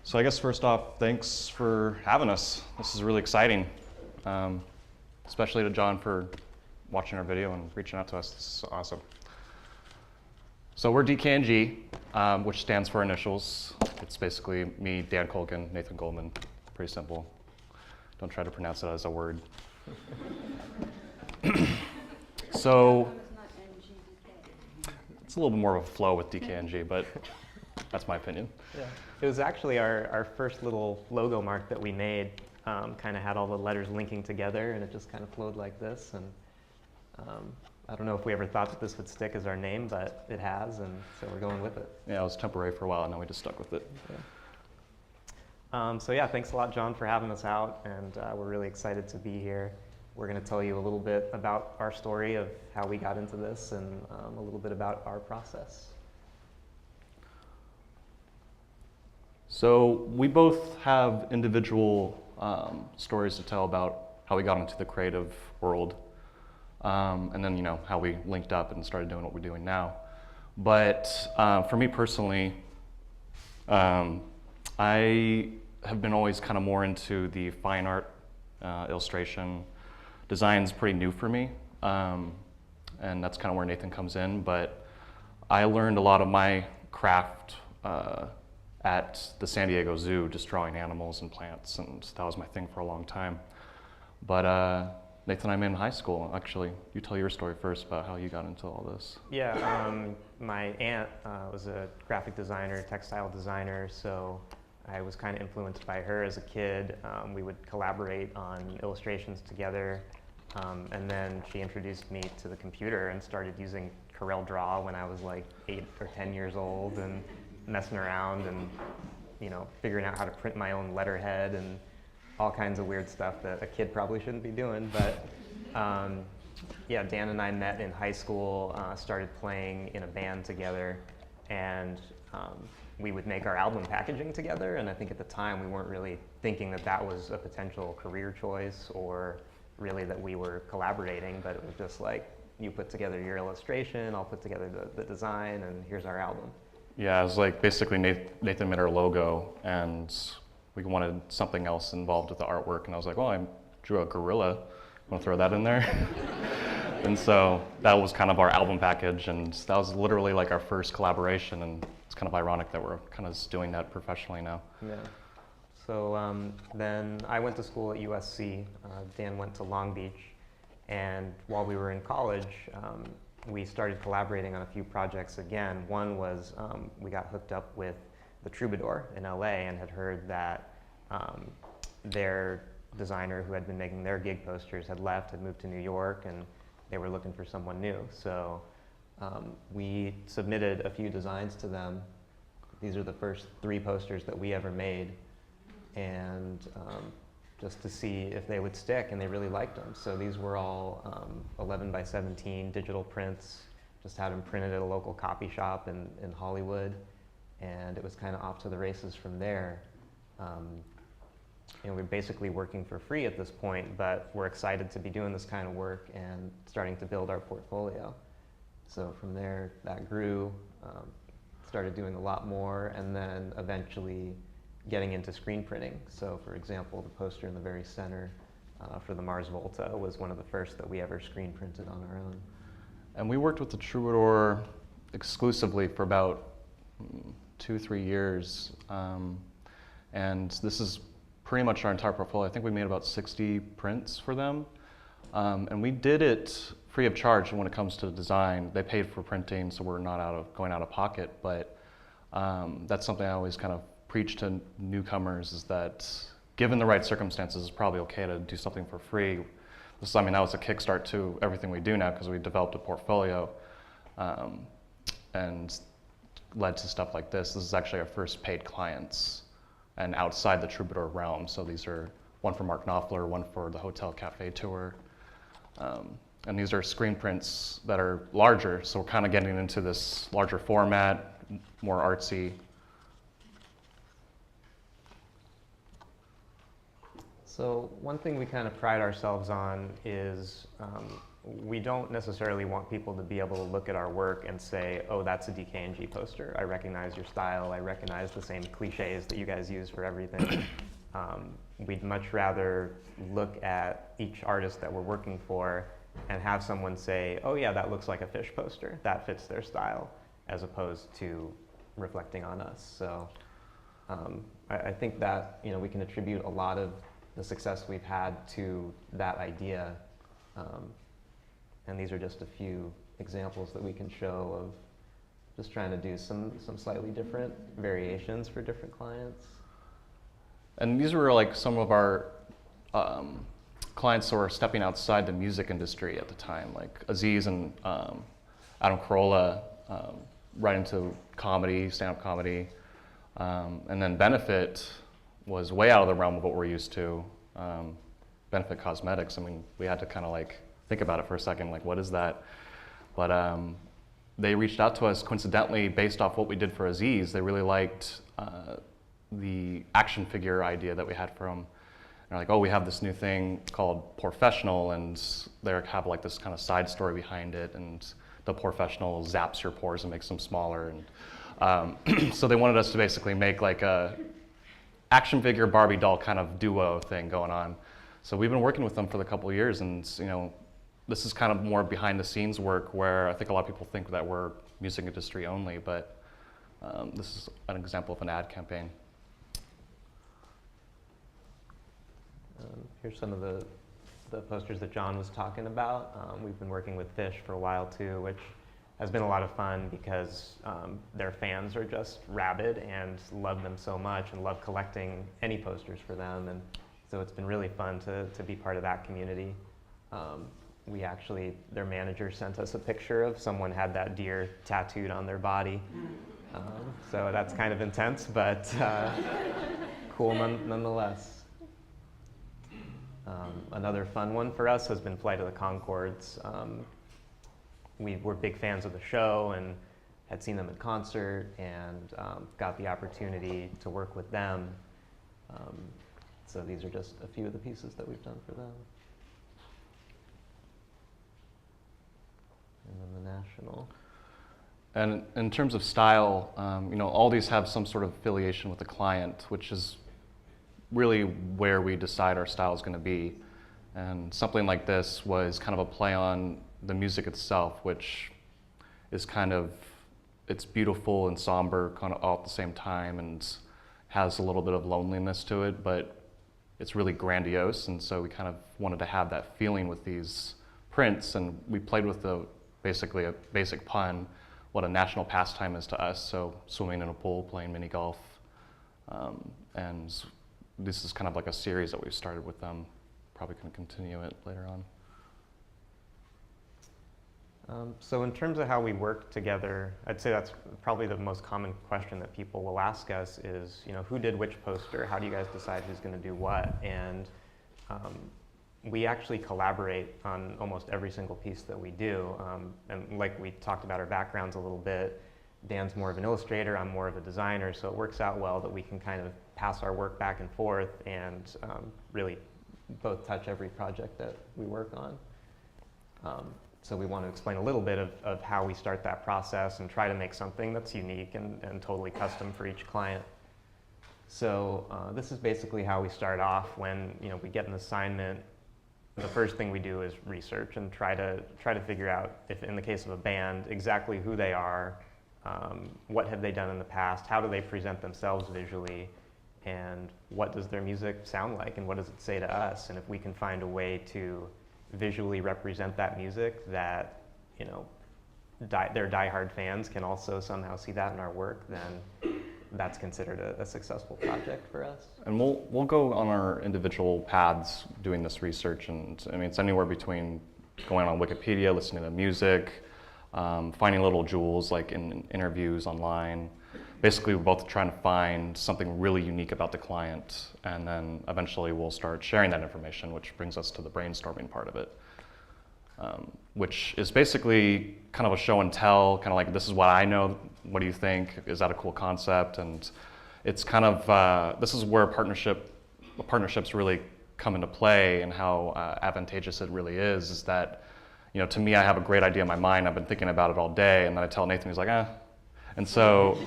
So I guess first off, thanks for having us. This is really exciting, especially to John for watching our video and reaching out to us. This is awesome. So we're DKNG, which stands for initials. It's basically me, Dan Kuhlken, Nathan Goldman. Pretty simple. Don't try to pronounce it as a word. So it's a little bit more of a flow with DKNG, but that's my opinion. Yeah. It was actually our first little logo mark that we made. Kind of had all the letters linking together, and it just kind of flowed like this. And I don't know if we ever thought that this would stick as our name, but it has, and so we're going with it. Yeah, it was temporary for a while, and now we just stuck with it. Yeah. So yeah, thanks a lot, John, for having us out, and we're really excited to be here. We're going to tell you a little bit about our story of how we got into this, and a little bit about our process. So we both have individual stories to tell about how we got into the creative world, and then how we linked up and started doing what we're doing now. But for me personally, I have been always kind of more into the fine art illustration. Design's pretty new for me, and that's kind of where Nathan comes in. But I learned a lot of my craft at the San Diego Zoo, just drawing animals and plants, and that was my thing for a long time. But Nathan, I met in high school, actually. You tell your story first about how you got into all this. Yeah, my aunt was a graphic designer, textile designer, so I was kind of influenced by her as a kid. We would collaborate on illustrations together, and then she introduced me to the computer and started using CorelDRAW when I was like 8 or 10 years old, and messing around and figuring out how to print my own letterhead and all kinds of weird stuff that a kid probably shouldn't be doing. But yeah, Dan and I met in high school, started playing in a band together, and we would make our album packaging together. And I think at the time we weren't really thinking that that was a potential career choice or really that we were collaborating, but it was just like, you put together your illustration, I'll put together the design, and here's our album. Yeah, it was like basically Nathan made our logo, and we wanted something else involved with the artwork, and I was like, well, I drew a gorilla. Want to throw that in there? And so that was kind of our album package, and that was literally like our first collaboration, and it's kind of ironic that we're kind of doing that professionally now. Yeah. So then I went to school at USC. Dan went to Long Beach, and while we were in college, we started collaborating on a few projects again. One was we got hooked up with the Troubadour in LA and had heard that their designer who had been making their gig posters had left, had moved to New York, and they were looking for someone new. So we submitted a few designs to them. These are the first 3 posters that we ever made, and just to see if they would stick, and they really liked them. So these were all 11 by 17 digital prints, just had them printed at a local copy shop in Hollywood, and it was kind of off to the races from there. We're basically working for free at this point, but we're excited to be doing this kind of work and starting to build our portfolio. So from there, that grew, started doing a lot more, and then eventually getting into screen printing. So for example, the poster in the very center for the Mars Volta was one of the first that we ever screen printed on our own. And we worked with the Troubadour exclusively for about 2-3 years. And this is pretty much our entire portfolio. I think we made about 60 prints for them. And we did it free of charge when it comes to design. They paid for printing, so we're not going out of pocket, but that's something I always kind of preach to newcomers, is that given the right circumstances, it's probably okay to do something for free. That was a kickstart to everything we do now, because we developed a portfolio and led to stuff like this. This is actually our first paid clients, and outside the Troubadour realm. So these are one for Mark Knopfler, one for the Hotel Cafe Tour. And these are screen prints that are larger, so we're kind of getting into this larger format, more artsy. So one thing we kind of pride ourselves on is we don't necessarily want people to be able to look at our work and say, oh, that's a DKNG poster. I recognize your style. I recognize the same cliches that you guys use for everything. We'd much rather look at each artist that we're working for and have someone say, oh yeah, that looks like a Fish poster. That fits their style, as opposed to reflecting on us. So I think that we can attribute a lot of the success we've had to that idea. And these are just a few examples that we can show of just trying to do some slightly different variations for different clients. And these were like some of our clients who were stepping outside the music industry at the time, like Aziz and Adam Carolla, right into comedy, stand-up comedy. And then Benefit was way out of the realm of what we're used to. Benefit Cosmetics, I mean, we had to kind of like think about it for a second, like what is that? But they reached out to us coincidentally based off what we did for Aziz. They really liked the action figure idea that we had for him. They're like, oh, we have this new thing called Professional, and they have like this kind of side story behind it, and the Professional zaps your pores and makes them smaller. And so they wanted us to basically make like a action figure Barbie doll kind of duo thing going on. So we've been working with them for a couple of years, and this is kind of more behind the scenes work where I think a lot of people think that we're music industry only, but this is an example of an ad campaign. Here's some of the posters that John was talking about. We've been working with Fish for a while too, which has been a lot of fun because their fans are just rabid and love them so much and love collecting any posters for them. And so it's been really fun to be part of that community. Their manager sent us a picture of someone had that deer tattooed on their body. So that's kind of intense, but cool nonetheless. Another fun one for us has been Flight of the Conchords. We were big fans of the show and had seen them in concert and got the opportunity to work with them. So these are just a few of the pieces that we've done for them. And then the National. And in terms of style, all these have some sort of affiliation with the client, which is really where we decide our style is going to be. And something like this was kind of a play on the music itself, which is it's beautiful and somber kind of all at the same time and has a little bit of loneliness to it, but it's really grandiose. And so we kind of wanted to have that feeling with these prints, and we played with basically a basic pun, what a national pastime is to us. So swimming in a pool, playing mini golf, and this is kind of like a series that we've started with them. Probably going to continue it later on. So in terms of how we work together, I'd say that's probably the most common question that people will ask us is, who did which poster? How do you guys decide who's going to do what? And we actually collaborate on almost every single piece that we do. And like we talked about our backgrounds a little bit, Dan's more of an illustrator, I'm more of a designer, so it works out well that we can kind of pass our work back and forth and really both touch every project that we work on. So we want to explain a little bit of how we start that process and try to make something that's unique and totally custom for each client. So this is basically how we start off when we get an assignment. The first thing we do is research and try to figure out, if in the case of a band, exactly who they are, what have they done in the past, how do they present themselves visually, and what does their music sound like, and what does it say to us? And if we can find a way to visually represent that music that their diehard fans can also somehow see that in our work, then that's considered a successful project for us. And we'll go on our individual paths doing this research, and I mean it's anywhere between going on Wikipedia, listening to music, finding little jewels like in interviews online. Basically, we're both trying to find something really unique about the client, and then eventually we'll start sharing that information, which brings us to the brainstorming part of it. which is basically kind of a show and tell, kind of like, this is what I know, what do you think? Is that a cool concept? And it's kind of, this is where partnerships really come into play, and how advantageous it really is that, to me, I have a great idea in my mind, I've been thinking about it all day, and then I tell Nathan, he's like, eh. And so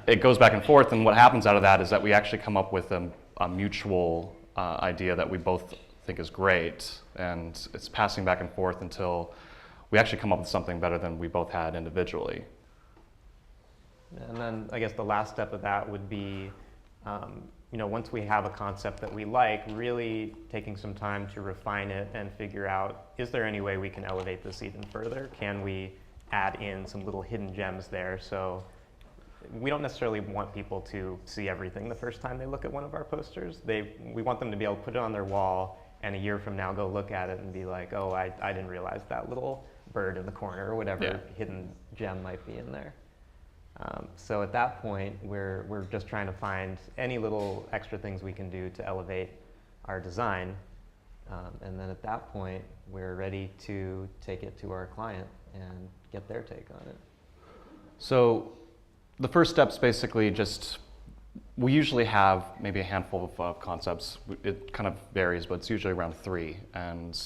it goes back and forth, and what happens out of that is that we actually come up with a mutual idea that we both think is great, and it's passing back and forth until we actually come up with something better than we both had individually. And then I guess the last step of that would be, once we have a concept that we like, really taking some time to refine it and figure out, is there any way we can elevate this even further? Can we add in some little hidden gems there? So we don't necessarily want people to see everything the first time they look at one of our posters. We want them to be able to put it on their wall, and a year from now go look at it and be like, oh, I didn't realize that little bird in the corner, or whatever hidden gem might be in there. So at that point, we're just trying to find any little extra things we can do to elevate our design. And then at that point, we're ready to take it to our client and get their take on it. So the first step's basically just, we usually have maybe a handful of concepts. It kind of varies, but it's usually around 3, and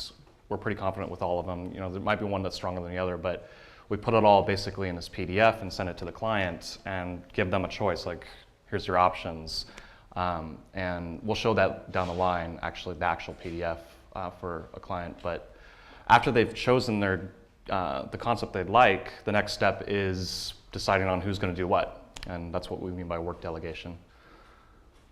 we're pretty confident with all of them. There might be one that's stronger than the other, but we put it all basically in this PDF and send it to the client and give them a choice, like, here's your options. And we'll show that down the line, actually, the actual PDF for a client. But after they've chosen the concept they'd like, the next step is deciding on who's going to do what. And that's what we mean by work delegation.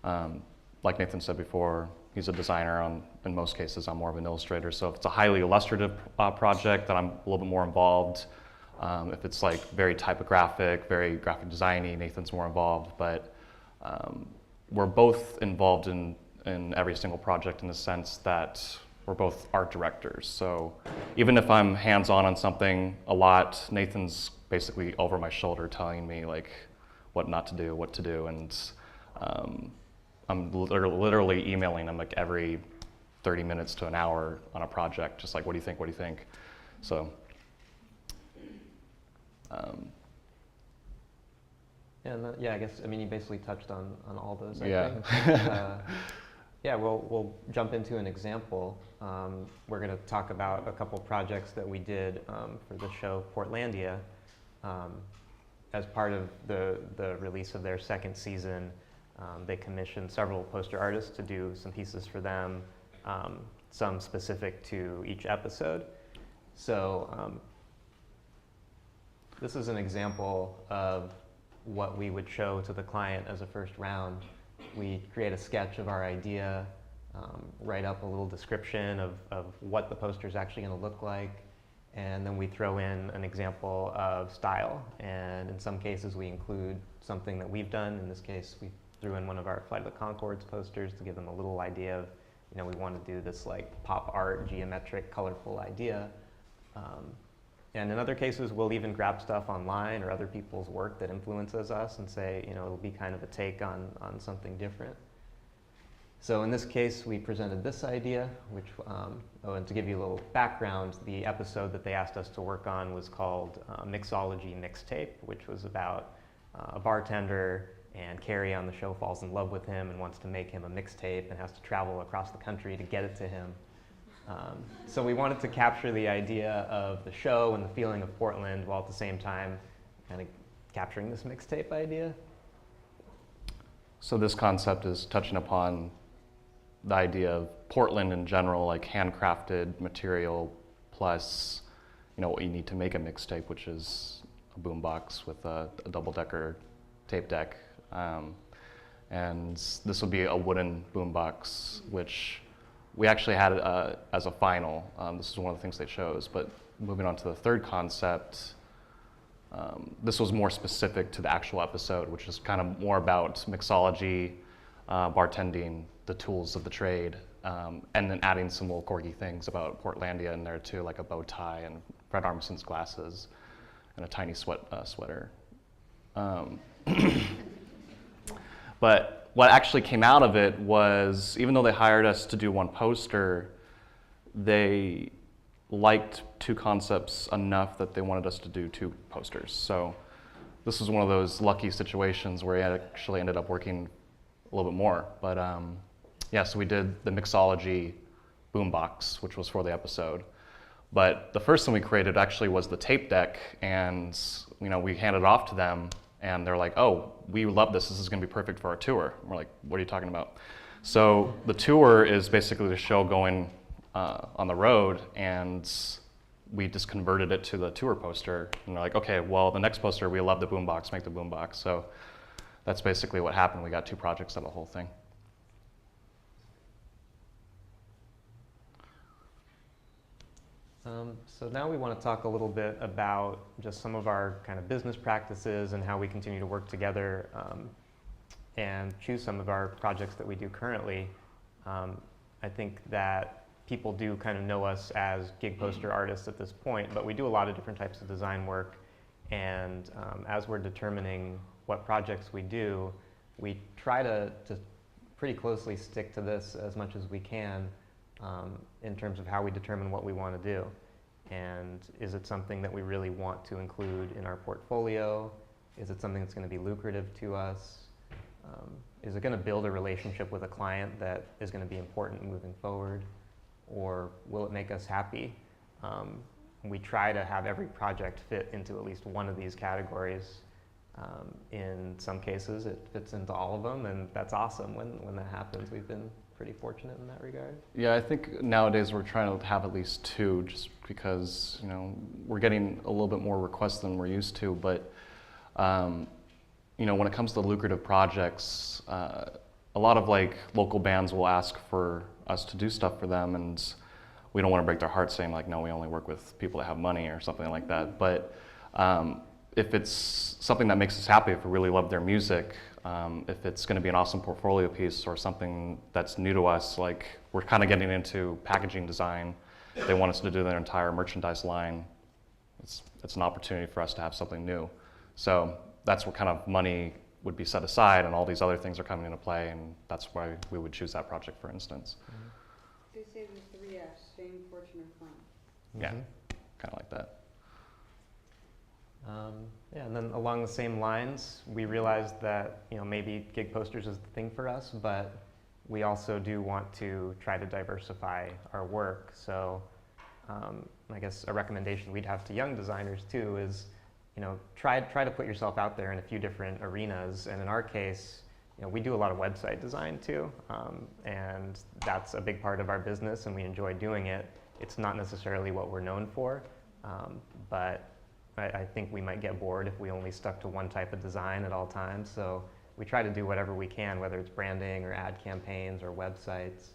Like Nathan said before, he's a designer. In most cases, I'm more of an illustrator. So if it's a highly illustrative project, then I'm a little bit more involved. If it's like very typographic, very graphic designy, Nathan's more involved. But we're both involved in every single project in the sense that we're both art directors. So even if I'm hands-on something a lot, Nathan's basically over my shoulder telling me like what not to do, what to do, and I'm literally emailing him like every 30 minutes to an hour on a project, just like, what do you think, what do you think? So. I guess, you basically touched on all those, I think. We'll jump into an example. We're going to talk about a couple projects that we did for the show Portlandia. As part of the release of their second season, they commissioned several poster artists to do some pieces for them, some specific to each episode. So this is an example of what we would show to the client as a first round. We create a sketch of our idea, write up a little description of what the poster is actually going to look like, and then we throw in an example of style. And in some cases, we include something that we've done. In this case, we threw in one of our Flight of the Conchords posters to give them a little idea of, we want to do this like pop art, geometric, colorful idea. And in other cases, we'll even grab stuff online or other people's work that influences us and say, it'll be kind of a take on something different. So in this case, we presented this idea, which, and to give you a little background, the episode that they asked us to work on was called Mixology Mixtape, which was about a bartender, and Carrie on the show falls in love with him and wants to make him a mixtape and has to travel across the country to get it to him. So we wanted to capture the idea of the show and the feeling of Portland, while at the same time kind of capturing this mixtape idea. So this concept is touching upon the idea of Portland in general, like handcrafted material plus, what you need to make a mixtape, which is a boombox with a double-decker tape deck. And this will be a wooden boombox, which we actually had as a final. This is one of the things they chose. But moving on to the third concept, this was more specific to the actual episode, which is kind of more about mixology, bartending, the tools of the trade, and then adding some little quirky things about Portlandia in there too, like a bow tie and Fred Armisen's glasses and a tiny sweater. But what actually came out of it was, even though they hired us to do one poster, they liked two concepts enough that they wanted us to do two posters. So this was one of those lucky situations where I actually ended up working a little bit more. But yeah, so we did the mixology boombox, which was for the episode. But the first thing we created actually was the tape deck, and we handed it off to them, and they're like, "Oh, we love this. This is going to be perfect for our tour." And we're like, "What are you talking about?" So the tour is basically the show going on the road, and we just converted it to the tour poster. And they're like, "Okay, well, the next poster, we love the boombox. Make the boombox." So that's basically what happened. We got two projects out of the whole thing. So now we want to talk a little bit about just some of our kind of business practices and how we continue to work together and choose some of our projects that we do currently. I think that people do kind of know us as gig poster artists at this point, but we do a lot of different types of design work. And as we're determining what projects we do, we try to pretty closely stick to this as much as we can. In terms of how we determine what we want to do. And is it something that we really want to include in our portfolio? Is it something that's going to be lucrative to us? Is it going to build a relationship with a client that is going to be important moving forward? Or will it make us happy? We try to have every project fit into at least one of these categories. In some cases, it fits into all of them, and that's awesome when that happens. We've been pretty fortunate in that regard. Yeah, I think nowadays we're trying to have at least two, just because we're getting a little bit more requests than we're used to. But when it comes to lucrative projects, a lot of local bands will ask for us to do stuff for them, and we don't want to break their hearts saying no, we only work with people that have money or something like that. But if it's something that makes us happy, if we really love their music, if it's going to be an awesome portfolio piece or something that's new to us, we're kind of getting into packaging design. They want us to do their entire merchandise line. It's an opportunity for us to have something new. So that's what kind of money would be set aside, and all these other things are coming into play, and that's why we would choose that project, for instance. They say the 3 F's, fame, fortune, or fun. Yeah, kind of like that. Yeah, and then along the same lines, we realized that maybe gig posters is the thing for us, but we also do want to try to diversify our work. So I guess a recommendation we'd have to young designers too is try to put yourself out there in a few different arenas. And in our case, we do a lot of website design too, and that's a big part of our business, and we enjoy doing it. It's not necessarily what we're known for, but I think we might get bored if we only stuck to one type of design at all times. So we try to do whatever we can, whether it's branding or ad campaigns or websites,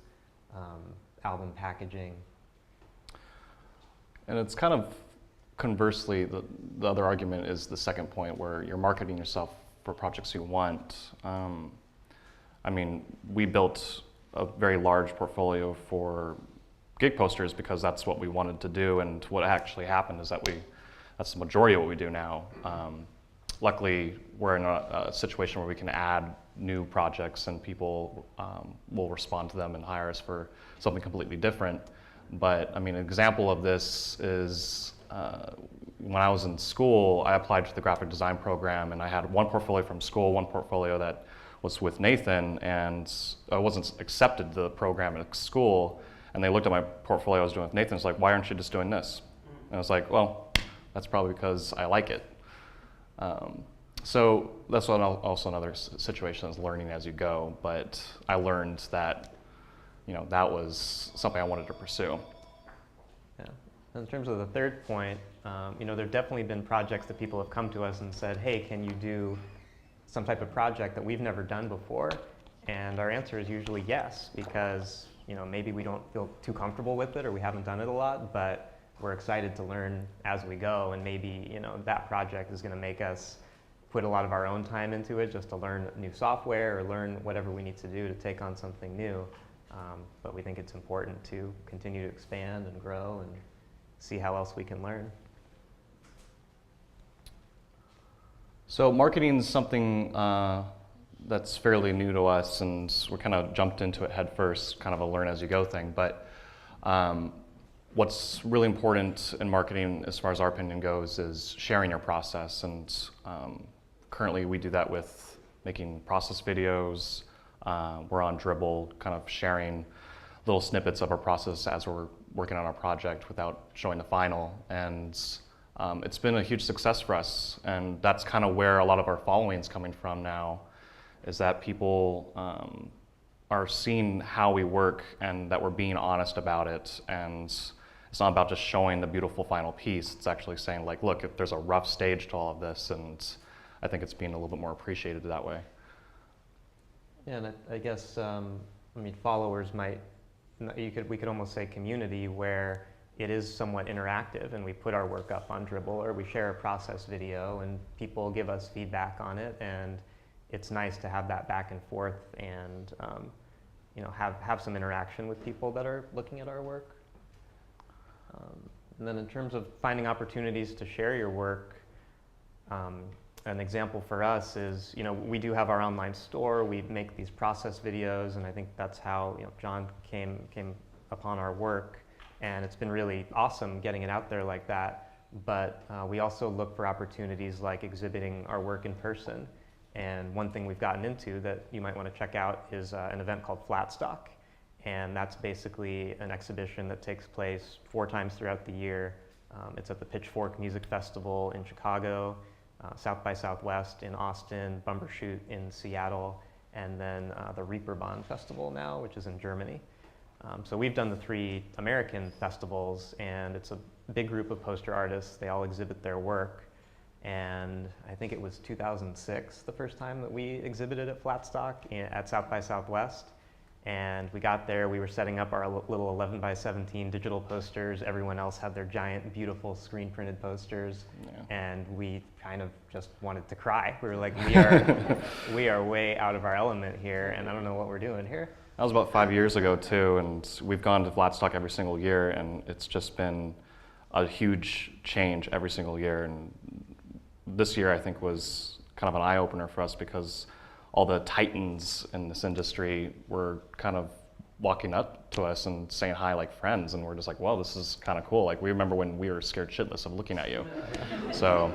album packaging. And it's kind of conversely, the other argument is the second point, where you're marketing yourself for projects you want. I mean, we built a very large portfolio for gig posters because that's what we wanted to do, and what actually happened is that that's the majority of what we do now. Luckily, we're in a situation where we can add new projects, and people will respond to them and hire us for something completely different. But I mean, an example of this is when I was in school, I applied to the graphic design program, and I had one portfolio from school, one portfolio that was with Nathan, and I wasn't accepted to the program at school. And they looked at my portfolio I was doing with Nathan, it's like, why aren't you just doing this? And I was like, well, that's probably because I like it. So that's also another situation is learning as you go. But I learned that, that was something I wanted to pursue. Yeah. In terms of the third point, there have definitely been projects that people have come to us and said, hey, can you do some type of project that we've never done before? And our answer is usually yes, because maybe we don't feel too comfortable with it, or we haven't done it a lot, but we're excited to learn as we go, and maybe that project is going to make us put a lot of our own time into it just to learn new software or learn whatever we need to do to take on something new. But we think it's important to continue to expand and grow and see how else we can learn. So marketing is something that's fairly new to us, and we're kind of jumped into it head first, kind of a learn as you go thing. But what's really important in marketing, as far as our opinion goes, is sharing your process. And currently we do that with making process videos. We're on Dribbble, kind of sharing little snippets of our process as we're working on our project without showing the final. And it's been a huge success for us. And that's kind of where a lot of our following is coming from now, is that people are seeing how we work and that we're being honest about it. And it's not about just showing the beautiful final piece. It's actually saying, like, look, if there's a rough stage to all of this, and I think it's being a little bit more appreciated that way. Yeah, and I guess, I mean, followers might, we could almost say community, where it is somewhat interactive, and we put our work up on Dribbble, or we share a process video, and people give us feedback on it, and it's nice to have that back and forth, and you know, have some interaction with people that are looking at our work. And then in terms of finding opportunities to share your work, an example for us is, you know, we do have our online store. We make these process videos, and I think that's how, you know, John came upon our work, and it's been really awesome getting it out there like that. But we also look for opportunities like exhibiting our work in person. And one thing we've gotten into that you might want to check out is an event called Flatstock. And that's basically an exhibition that takes place 4 times throughout the year. It's at the Pitchfork Music Festival in Chicago, South by Southwest in Austin, Bumbershoot in Seattle, and then the Reeperbahn Festival now, which is in Germany. So we've done the 3 American festivals, and it's a big group of poster artists. They all exhibit their work. And I think it was 2006 the first time that we exhibited at Flatstock at South by Southwest. And we got there, we were setting up our little 11 by 17 digital posters. Everyone else had their giant, beautiful screen printed posters. Yeah. And we kind of just wanted to cry. We were like, we are way out of our element here, and I don't know what we're doing here. That was about 5 years ago too, and we've gone to Flatstock every single year, and it's just been a huge change every single year. And this year I think was kind of an eye-opener for us, because all the titans in this industry were kind of walking up to us and saying hi like friends, and we're just like, well, this is kind of cool. Like, we remember when we were scared shitless of looking at you. So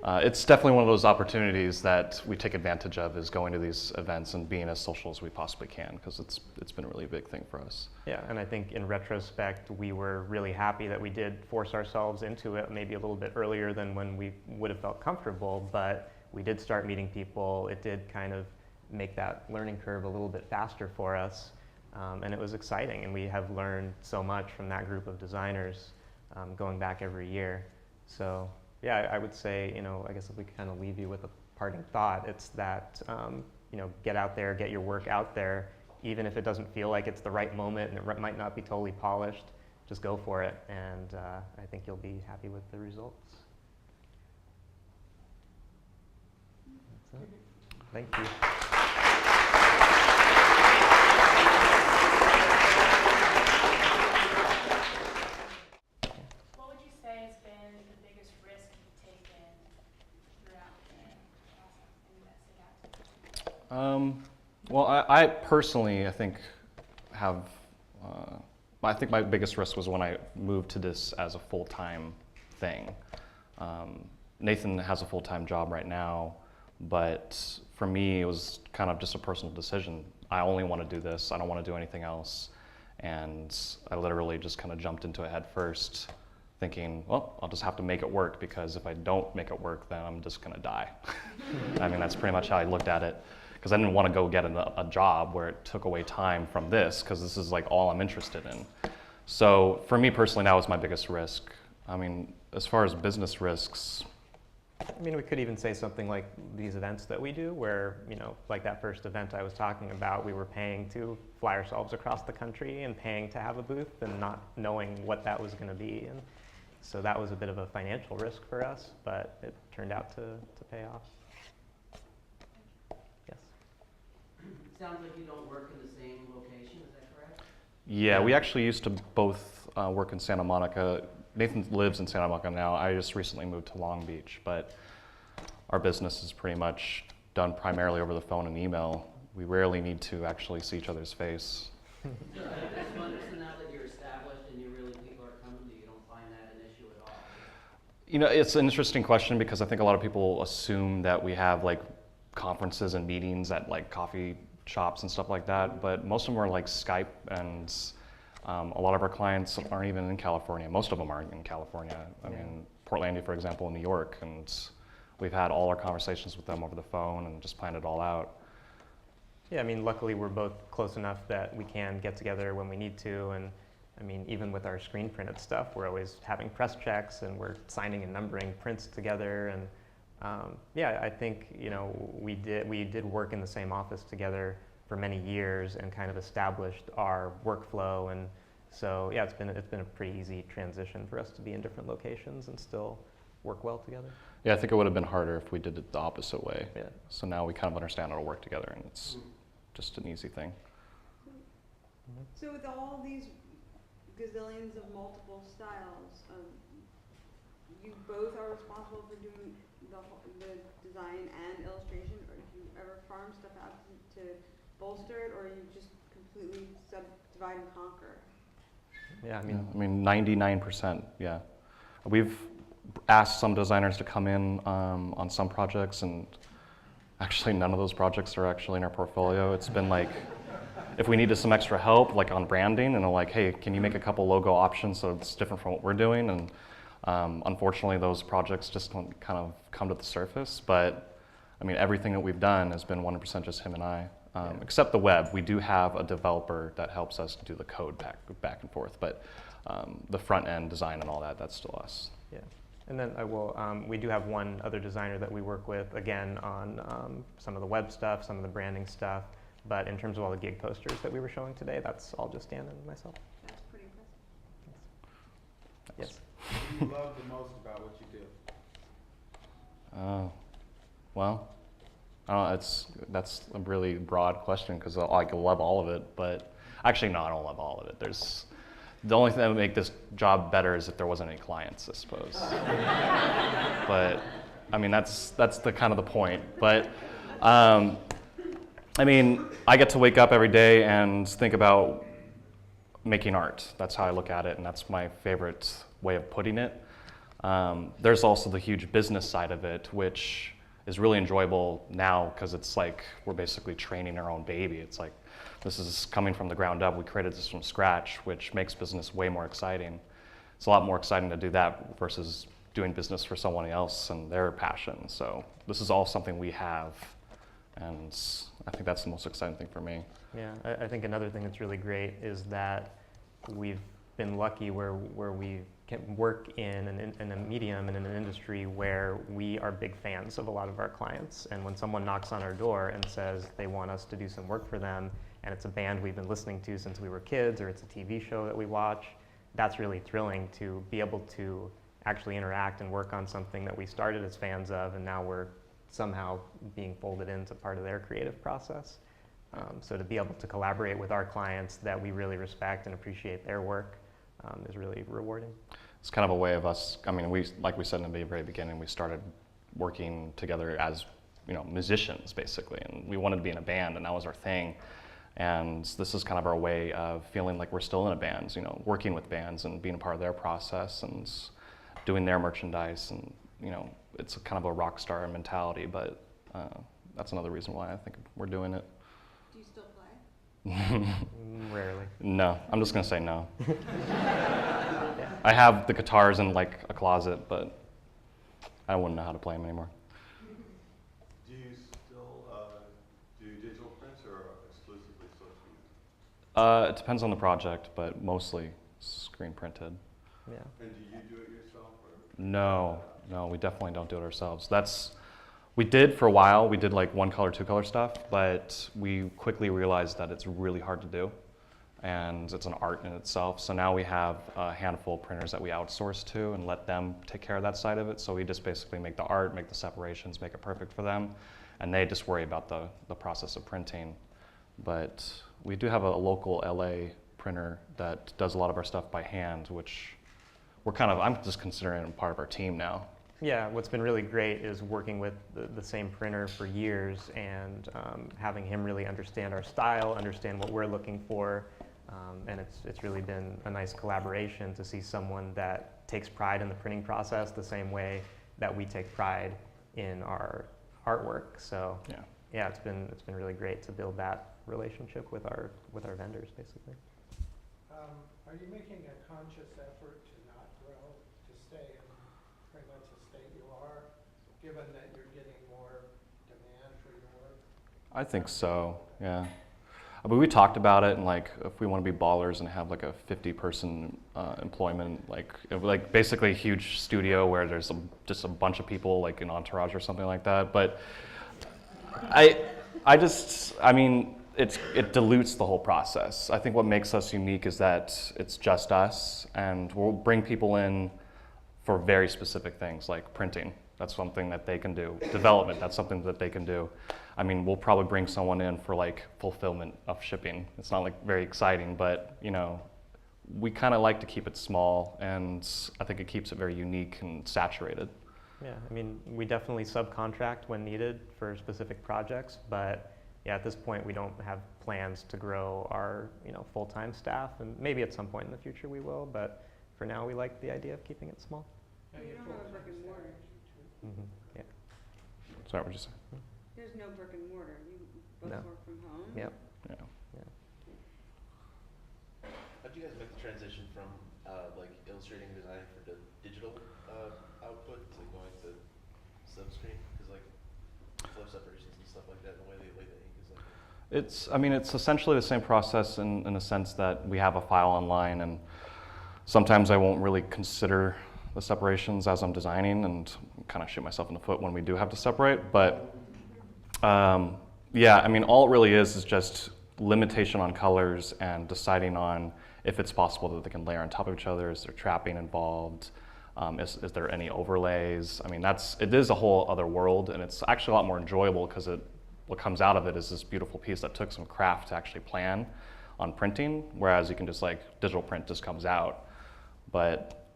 it's definitely one of those opportunities that we take advantage of, is going to these events and being as social as we possibly can, because it's been a really big thing for us. Yeah, and I think in retrospect, we were really happy that we did force ourselves into it maybe a little bit earlier than when we would have felt comfortable, but we did start meeting people. It did kind of make that learning curve a little bit faster for us, and it was exciting, and we have learned so much from that group of designers going back every year. So yeah, I would say, you know, I guess if we could kind of leave you with a parting thought, it's that, you know, get out there, get your work out there, even if it doesn't feel like it's the right moment and it might not be totally polished, just go for it, and I think you'll be happy with the results. That's it. Thank you. What would you say has been the biggest risk you've taken throughout the process? Well, I personally, I think I think my biggest risk was when I moved to this as a full-time thing. Nathan has a full-time job right now, but for me, it was kind of just a personal decision. I only want to do this. I don't want to do anything else. And I literally just kind of jumped into it head first, thinking, well, I'll just have to make it work, because if I don't make it work, then I'm just going to die. I mean, that's pretty much how I looked at it, because I didn't want to go get a job where it took away time from this, because this is like all I'm interested in. So for me personally, that was my biggest risk. I mean, as far as business risks, I mean, we could even say something like these events that we do, where, you know, like that first event I was talking about, we were paying to fly ourselves across the country and paying to have a booth and not knowing what that was going to be. And so that was a bit of a financial risk for us, but it turned out to pay off. Yes? Sounds like you don't work in the same location, is that correct? yeah, we actually used to both work in Santa Monica. Nathan lives in Santa Monica now. I just recently moved to Long Beach, but our business is pretty much done primarily over the phone and email. We rarely need to actually see each other's face. So now that you're established and you really, people are You know, it's an interesting question because I think a lot of people assume that we have like conferences and meetings at like coffee shops and stuff like that, but most of them are like Skype, and a lot of our clients aren't even in California. Most of them aren't in California. I mean, Portlandia, for example, in New York, and we've had all our conversations with them over the phone and just planned it all out. Yeah, I mean, luckily we're both close enough that we can get together when we need to, and I mean, even with our screen printed stuff, we're always having press checks and we're signing and numbering prints together. And yeah, I think, you know, we did work in the same office together for many years and kind of established our workflow. And so yeah, it's been a pretty easy transition for us to be in different locations and still work well together. Yeah, I think it would have been harder if we did it the opposite way. Yeah. So now we kind of understand how to work together, and it's just an easy thing. So with all these gazillions of multiple styles, you both are responsible for doing the design and illustration, or do you ever farm stuff out to bolster it, or you just completely divide and conquer? Yeah, I mean, 99%, yeah. We've asked some designers to come in on some projects, and actually none of those projects are actually in our portfolio. It's been like, if we needed some extra help, like on branding, and they're like, hey, can you make a couple logo options so it's different from what we're doing? And unfortunately, those projects just kind of come to the surface. But I mean, everything that we've done has been 100% just him and I, except the web. We do have a developer that helps us do the code back and forth, but the front end design and all that, that's still us. Yeah. And then we do have one other designer that we work with, again, on some of the web stuff, some of the branding stuff. But in terms of all the gig posters that we were showing today, that's all just Dan and myself. That's pretty impressive. Yes. What do you love the most about what you do? Well, that's a really broad question because I love all of it, but actually, no, I don't love all of it. The only thing that would make this job better is if there wasn't any clients, I suppose. But I mean, that's the kind of the point. But I mean, I get to wake up every day and think about making art. That's how I look at it, and that's my favorite way of putting it. There's also the huge business side of it, which is really enjoyable now because it's like we're basically training our own baby. It's like this is coming from the ground up. We created this from scratch, which makes business way more exciting. It's a lot more exciting to do that versus doing business for someone else and their passion. So this is all something we have, and I think that's the most exciting thing for me. Yeah, I think another thing that's really great is that we've been lucky where we can work in a medium and in an industry where we are big fans of a lot of our clients. And when someone knocks on our door and says they want us to do some work for them, and it's a band we've been listening to since we were kids, or it's a TV show that we watch, that's really thrilling to be able to actually interact and work on something that we started as fans of, and now we're somehow being folded into part of their creative process. So to be able to collaborate with our clients that we really respect and appreciate their work is really rewarding. It's kind of a way of us, I mean, like we said in the very beginning, we started working together as, musicians basically, and we wanted to be in a band, and that was our thing. And this is kind of our way of feeling like we're still in a band, working with bands and being a part of their process and doing their merchandise, and it's kind of a rock star mentality, but that's another reason why I think we're doing it. Do you still play? Rarely. No, I'm just gonna say no. I have the guitars in like a closet, but I wouldn't know how to play them anymore. Do you still do digital prints or exclusively social? It depends on the project, but mostly screen printed. Yeah. And do you do it yourself? Or? No, we definitely don't do it ourselves. We did for a while. We did like one color, two color stuff, but we quickly realized that it's really hard to do, and it's an art in itself. So now we have a handful of printers that we outsource to and let them take care of that side of it. So we just basically make the art, make the separations, make it perfect for them, and they just worry about the process of printing. But we do have a local LA printer that does a lot of our stuff by hand, which I'm just considering it part of our team now. Yeah, what's been really great is working with the same printer for years and having him really understand our style, understand what we're looking for, and it's really been a nice collaboration to see someone that takes pride in the printing process the same way that we take pride in our artwork. So yeah, it's been really great to build that relationship with our vendors, basically. Are you making a conscious effort to not grow, to stay in pretty much the state you are, given that you're getting more demand for your work? I think so, yeah. But we talked about it, and like, if we want to be ballers and have like a 50-person employment, like basically a huge studio where there's just a bunch of people, like an entourage or something like that. But I mean, it dilutes the whole process. I think what makes us unique is that it's just us, and we'll bring people in for very specific things, like printing. That's something that they can do. Development, that's something that they can do. I mean, we'll probably bring someone in for like fulfillment of shipping. It's not like very exciting, but you know, we kind of like to keep it small, and I think it keeps it very unique and saturated. Yeah, I mean, we definitely subcontract when needed for specific projects, but yeah, at this point we don't have plans to grow our full-time staff, and maybe at some point in the future we will, but for now we like the idea of keeping it small. You don't have a brick and mortar. Yeah. Sorry, what did you say? There's no brick and mortar. You both No. work from home. Yep. Yeah. How do you guys make the transition from like illustrating and designing for the digital output to going to subscreen? Because like flow separations and stuff like that, and the way the ink is like. I mean, it's essentially the same process in the sense that we have a file online, and sometimes I won't really consider the separations as I'm designing and kind of shoot myself in the foot when we do have to separate. But yeah, I mean, all it really is just limitation on colors and deciding on if it's possible that they can layer on top of each other. Is there trapping involved? Is there any overlays? I mean, it is a whole other world, and it's actually a lot more enjoyable because what comes out of it is this beautiful piece that took some craft to actually plan on printing, whereas you can just like digital print just comes out. But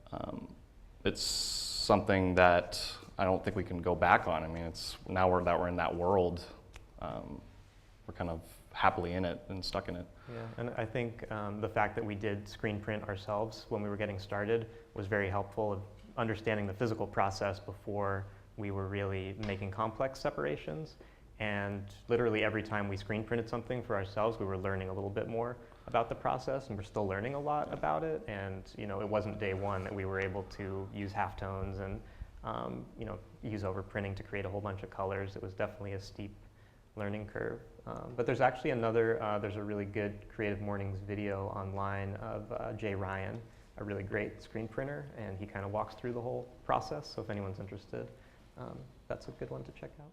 it's something that I don't think we can go back on. I mean, it's now that we're in that world, we're kind of happily in it and stuck in it. Yeah, and I think the fact that we did screen print ourselves when we were getting started was very helpful of understanding the physical process before we were really making complex separations. And literally every time we screen printed something for ourselves, we were learning a little bit more about the process, and we're still learning a lot about it. And it wasn't day one that we were able to use halftones and use overprinting to create a whole bunch of colors. It was definitely a steep learning curve. But there's actually there's a really good CreativeMornings video online of Jay Ryan, a really great screen printer, and he kind of walks through the whole process. So if anyone's interested, that's a good one to check out.